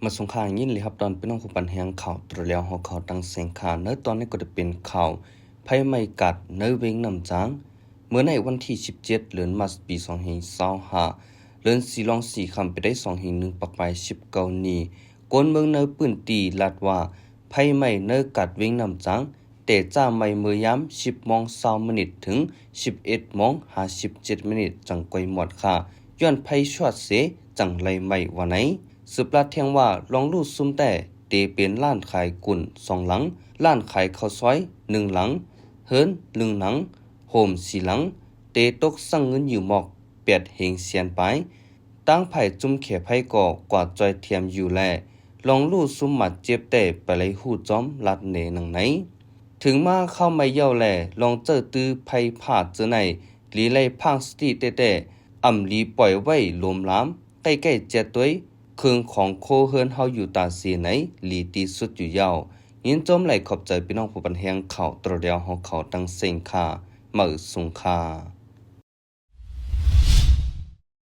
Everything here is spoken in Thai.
มาสงขลายินเลยครับตอนเป็นน้องผู้ปันแหงข่าวตรแล้วหัวข่าวตังเสียงข่าวเนื้อตอนนี้ก็จะเป็นข่าวภัยไม่กัดเนื้อเวงนำจางเมื่อในวันที่17เดือนมกราคมปี2525เดือน4ลอง4คำไปได้2-1ปักไป19นี้กวนเมืองเนื้อปืนตีลัดว่าภัยไม่เนื้อกัดเวงนำจางแต่จ้าไม่เมื่อย้ำ10:20ถึง11:57จังกวยหมดค่ะย้อนภัยชวดเสจังไรไม่วันไหนสืบลาเทียงว่าลองลู่ซุ่มแต่เตเป็นล้านขายกุ่น2หลังล้านขายข้าวซอย1หลังเฮิรน1หลังโฮม4หลังเตตกสั่งเงินอยู่หมอก8เฮงเซียนไปตั้งไผ่จุ่มเขไผ่ก่อกว่าจอยเทียมอยู่แลลองลู่ซุ่มหมัดเจ็บแต่ไปเลยหู้จอมลัดเนหนังไหนถึงมาเข้าไม่เย่าแลลองเจอตื้อไผ่ผาดเจอในลีไลพังสติแต่อ่ำลีปล่อยไว้ลมล้ำใกล้ๆเจ็ดตัวเครื่องของโคเฮิรนเฮาอยู่ตาเสียไหนลีตีสุดอยู่ยาวยินจมไหลขอบใจพี่น้องผู้บันแหงข่าวตรเดียวเฮาข่าวตั้งเสียงคามือสุงคา